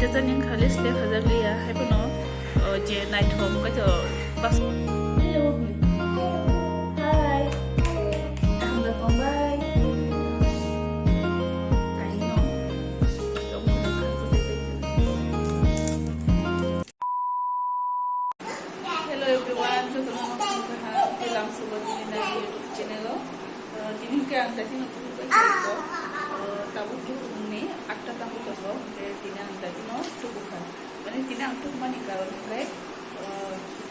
Jajanin khalis le khajak liya hai bono je night home ka jo bas hello hi ang da bombay kaino dom ko ka so se hello everyone to the mom ko ha bilang subo din na YouTube channel din ke ang dati no ko ko tabu ke ne atta tabu ko tina ang dati no tubukan মানে তিনি আংটু মানে কারণে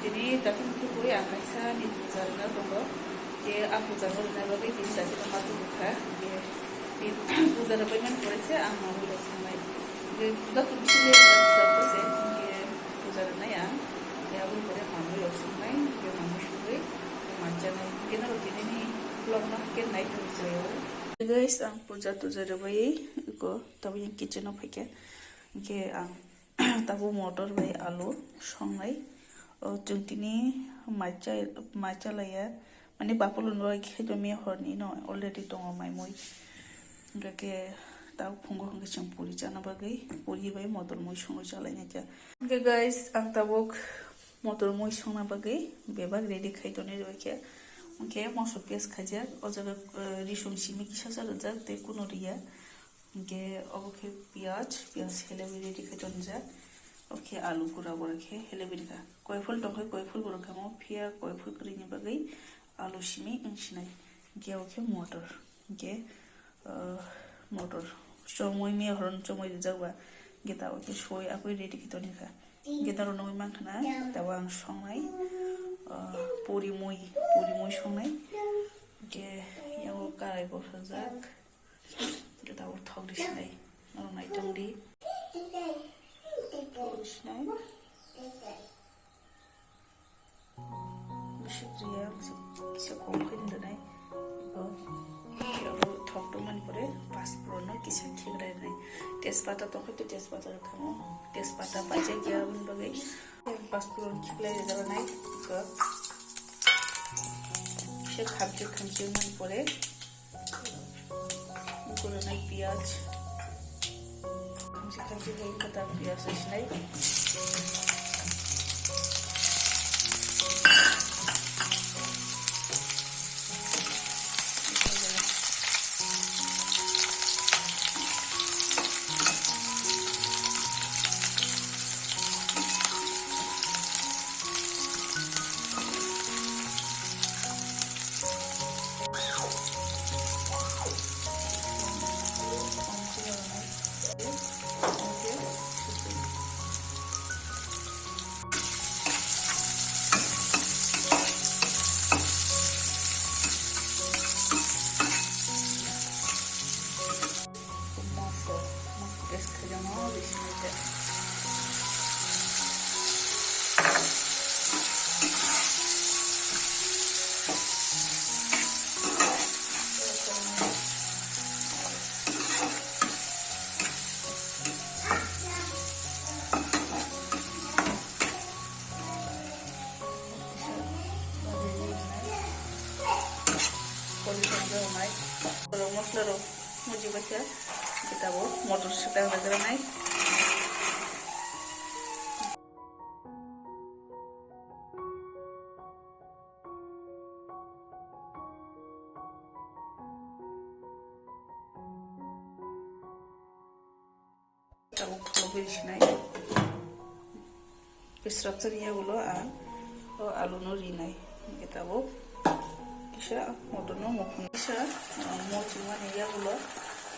তিনি তাকে মুক্ত করে আকাইসা নিজারনা দङ যে আপু জানো না বাকি তিনি সাথে মাতু মুখা যে পূজার পয়মান করেছে আমার হলো সময় যে পূজা তো বিশেষ সাথে যে পূজার নাইয়া আবুল করে মানুষ সময় যে মানুষ হয়ে মানজা নাই কেন তিনি ব্লগ না কে নাই হইছে guys ang puja tuja rebai ko tabu yang kitchen of hike ke ang tabu motor bai alu songai jung tini macha laya mane bapulun roi khe me horni no already tongo mai moi ke tabu phungo hong chung puri chana bagai puri bai motor moi songo chalai na ja ke guys ang tabuk motor moi songna bagai bebag ready khai tone roi ke okay मसो पेस खाजा अजग रिसुम सिमी किसा जा ते कुनो रिया okay okay प्याज हेले ready खाजन जा ओके आलू गुरा बरखे हेले बिरगा कोय फुल टोखै कोय फुल बरखा मो फिया कोय फुल करिनि बगै आलू सिमी इंसिनाय के ओके मोटर चमय मे हरन चमय जावा गेता ओके सोय आकोय रेडी खितनि खा गेता रो नय मानखना तावा आं संनाय puri moi songnai ke yaw karai go sajak ke taw thok disnai nai tongdi disnai bishriya kisa kom khin danai go yaw thok to man pore passport no kisa thigrai nai tespata to khoi tespata rakhamo tespata baje kya bun bagai passport khiklai jara nai ko সে খামচে মান পরে করে নাই পেঁয়াজ খামচে হয়ে কথা পেঁয়াজ নাই mosla ro muji bacha kita bo motor sita lagara nai tahu kalau beri nai structure ya gulo alu nori nai kita bo kisah motor no mukun kisah mau cuma nih ya gulo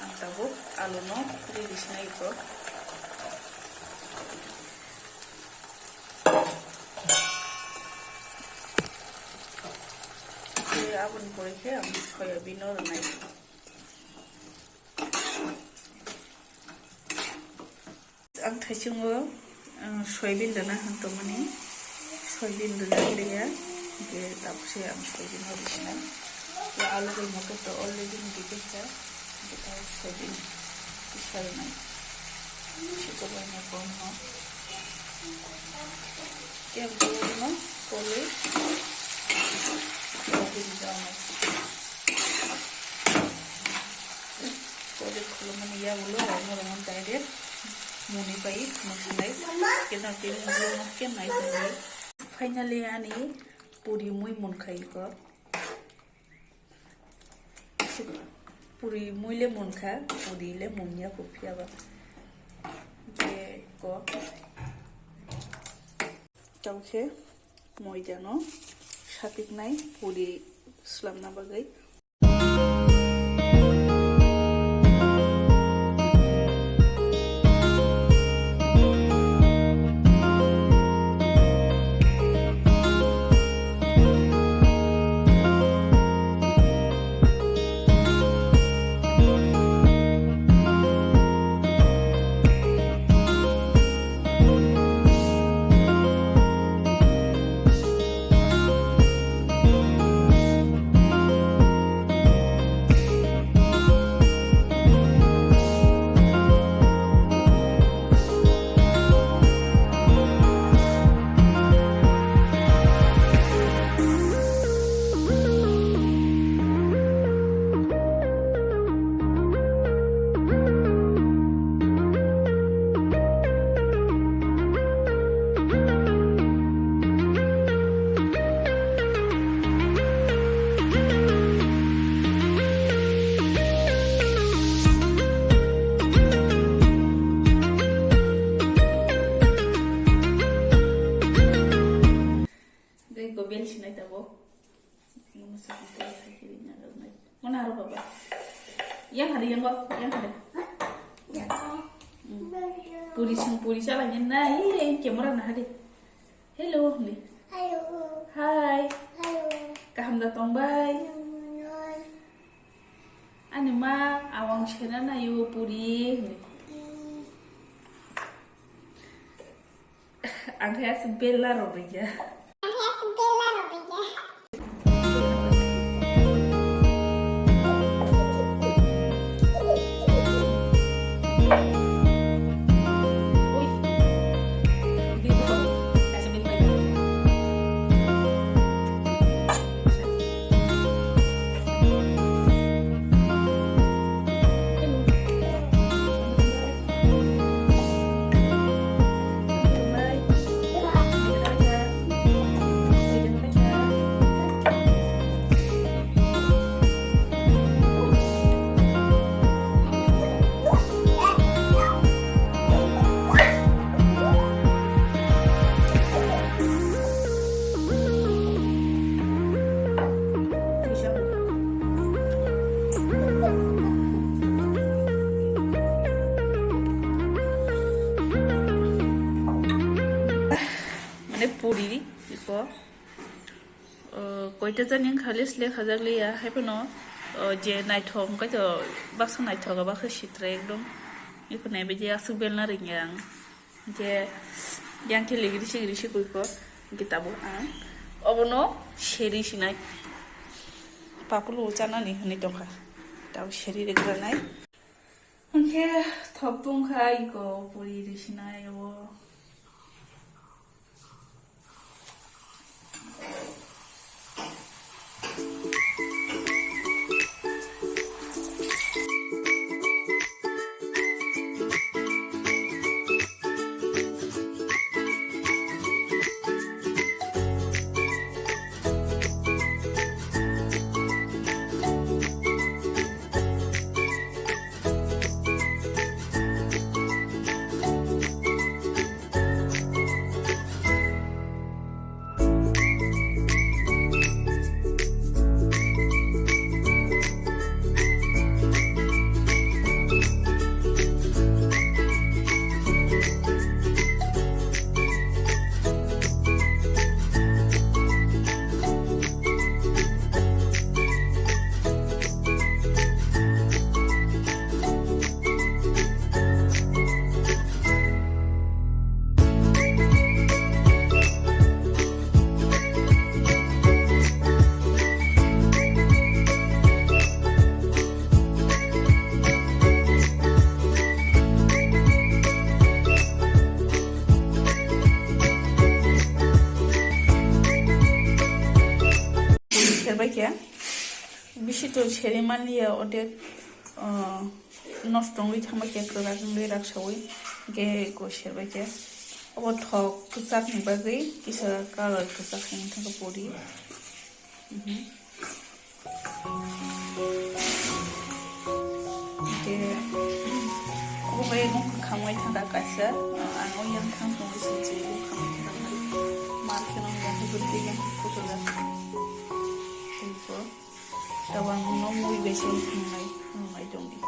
antabu alu no di sini itu jadi abun boleh am kayak binor naik ang thaichungo soybean dana hanto mani soybean dana dia ke tapse am soybean habisna ya alu gol motor to already dikita kita soybean kisar na sito ba na kon ha ke bolo no kole soybean dana kole kholo mani ya bolo ramon direct monipai masinai kena film belum makin naik lagi finally ani puri mui monkai ko puri mui le monka puri le monya kopia ba je ko chauke moi jano sapik nai puri slamna bagai Mana haru baba? Yang ada yang kok? Yang ada? Ya. Puri salah nyena. Ini kamera nah ada. Hello nih. Hello. Hai. Hello. Kaham datang bay. Ani ma awang chena na yu puri. Angkanya sebelah robeja. Puri iko koita janin khalis le khajagli ya haipno je naithong ka to baksa naithoga ba khasitre ekdom iko nai be je asuk belna ringyang je yang ke legri sigri kuiko kitabo an obono sheri sinai papulu chanani hani tongkha taw sheri regra nai onke thopung khai iko puri risinai o Baiknya, bisi tuh cereman dia, udah nostong di sama kayak kerajaan di raksawi. ge ko sherbai ke abo thok kusak ni bagai kisa color kusak ni thang puri ge abo bai no khamai thanda kaisa ano yang thang tong si je khamai thanda mar ke no yang gudde yang kutola ko tawang no muy besi ngai dong di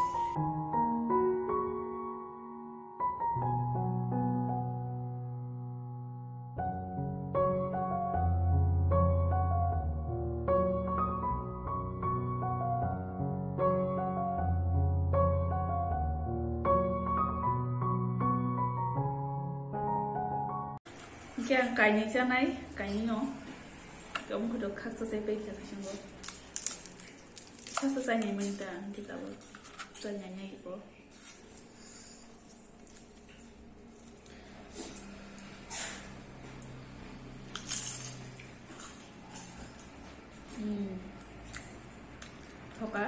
Yang kainnya janai, kainnya no, kamu kudu khasa saya baik tak sih bo, khasa saya ni minta kita bo, tanya ibu. Apa?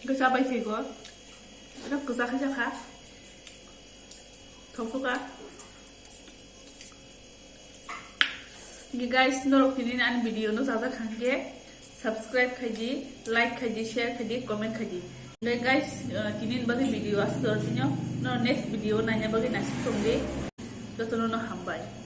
Cái sao bay thì có nó cứ ra cái khác không có cả you guys know opinion and video no ज़्यादा खाएंगे subscribe कीजिए like कीजिए share कीजिए comment कीजिए guys किन्हीं बगे video आसे दौड़ती हो no next video ना ये बगे नाचित होंगे तो चलो ना हम बाय